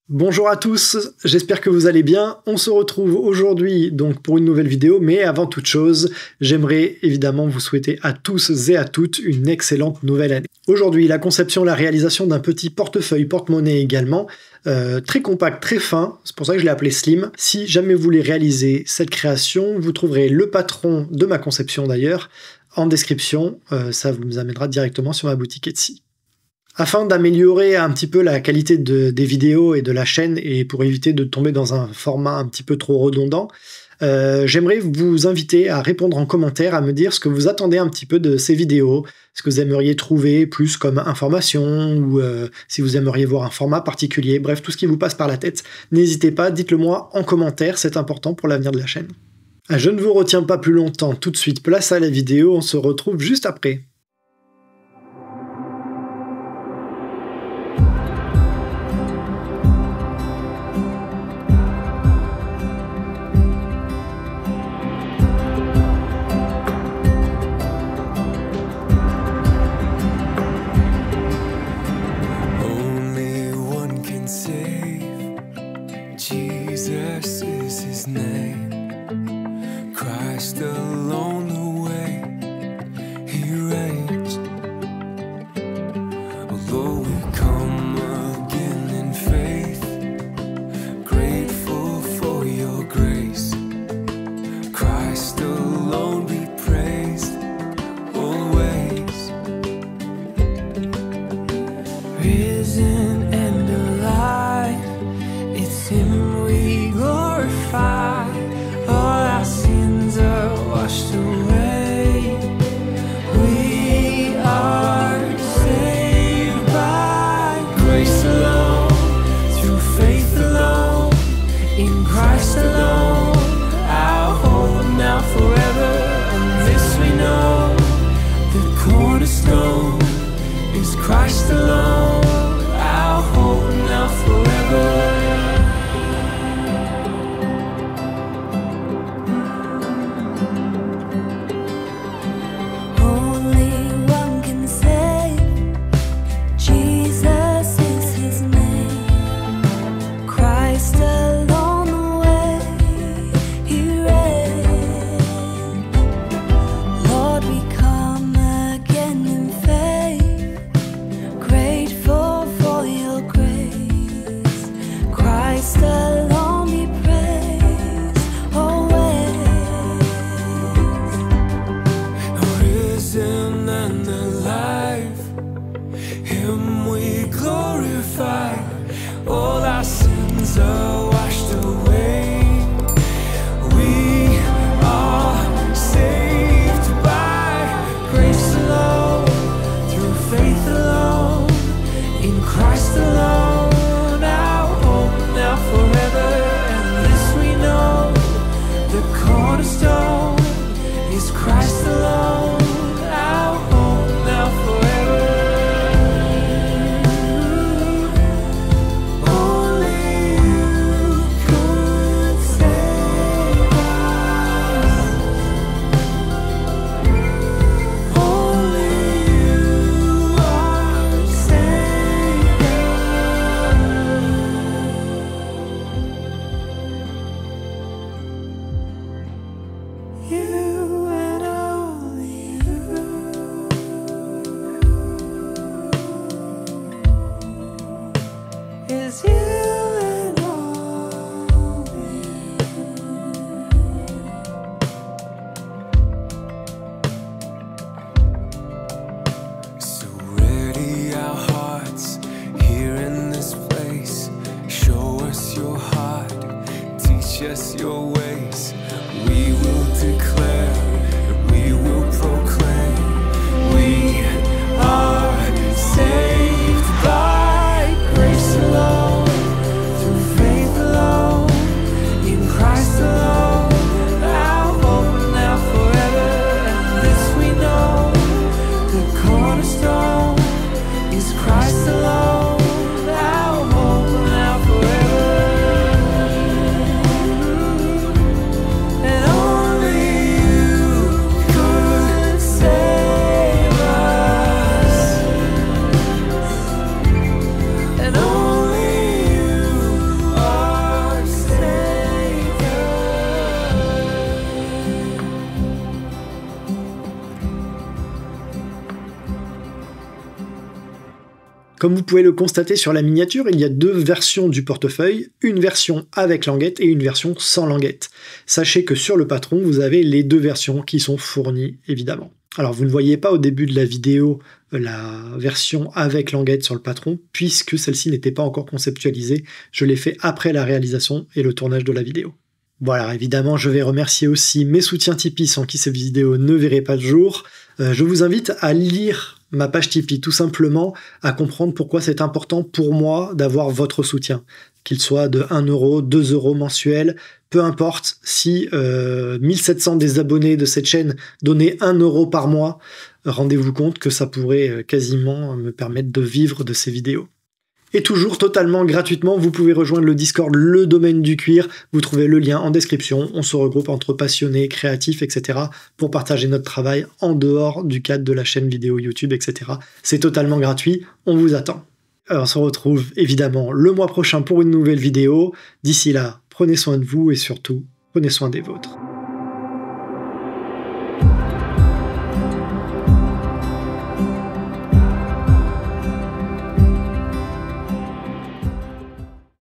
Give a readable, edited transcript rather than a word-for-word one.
Bonjour à tous, j'espère que vous allez bien. On se retrouve aujourd'hui donc pour une nouvelle vidéo, mais avant toute chose, j'aimerais évidemment vous souhaiter à tous et à toutes une excellente nouvelle année. Aujourd'hui, la conception et la réalisation d'un petit portefeuille porte-monnaie également, très compact, très fin, c'est pour ça que je l'ai appelé Slim. Si jamais vous voulez réaliser cette création, vous trouverez le patron de ma conception d'ailleurs en description, ça vous amènera directement sur ma boutique Etsy. Afin d'améliorer un petit peu la qualité des vidéos et de la chaîne et pour éviter de tomber dans un format un petit peu trop redondant, j'aimerais vous inviter à répondre en commentaire, à me dire ce que vous attendez un petit peu de ces vidéos, ce que vous aimeriez trouver plus comme information ou si vous aimeriez voir un format particulier, bref, tout ce qui vous passe par la tête. N'hésitez pas, dites-le moi en commentaire, c'est important pour l'avenir de la chaîne. Je ne vous retiens pas plus longtemps, tout de suite place à la vidéo, on se retrouve juste après. Jesus is his name, Christ alone the way he reigns. Although we come again in faith, grateful for your grace, Christ alone be praised always. Risen and alive, it's him we glorify. All our sins are washed away. We are saved by grace alone, through faith alone, in Christ alone. Our hope now forever, and this we know, the cornerstone is Christ alone. Our hope now forever. All our sins are washed away. We are saved by grace alone, through faith alone, in Christ alone. Our hope now forever, and this we know, the cornerstone is Christ alone. Our hope now forever. Just your ways, we will declare, and we will proclaim, we are saved by grace alone, through faith alone, in Christ alone. Our hope now forever, and this we know, the cornerstone is Christ alone. Our hope now forever. And only you Comme vous pouvez le constater sur la miniature, il y a deux versions du portefeuille, une version avec languette et une version sans languette. Sachez que sur le patron, vous avez les deux versions qui sont fournies, évidemment. Alors vous ne voyez pas au début de la vidéo la version avec languette sur le patron, puisque celle-ci n'était pas encore conceptualisée. Je l'ai fait après la réalisation et le tournage de la vidéo. Voilà, évidemment, je vais remercier aussi mes soutiens Tipeee sans qui ces vidéos ne verraient pas le jour. Je vous invite à lire ma page Tipeee, tout simplement, à comprendre pourquoi c'est important pour moi d'avoir votre soutien. Qu'il soit de 1 euro, 2 euros mensuels, peu importe, si 1700 des abonnés de cette chaîne donnaient 1 euro par mois, rendez-vous compte que ça pourrait quasiment me permettre de vivre de ces vidéos. Et toujours totalement gratuitement, vous pouvez rejoindre le Discord Le Domaine du Cuir. Vous trouvez le lien en description. On se regroupe entre passionnés, créatifs, etc. pour partager notre travail en dehors du cadre de la chaîne vidéo YouTube, etc. C'est totalement gratuit. On vous attend. Alors, on se retrouve évidemment le mois prochain pour une nouvelle vidéo. D'ici là, prenez soin de vous et surtout, prenez soin des vôtres.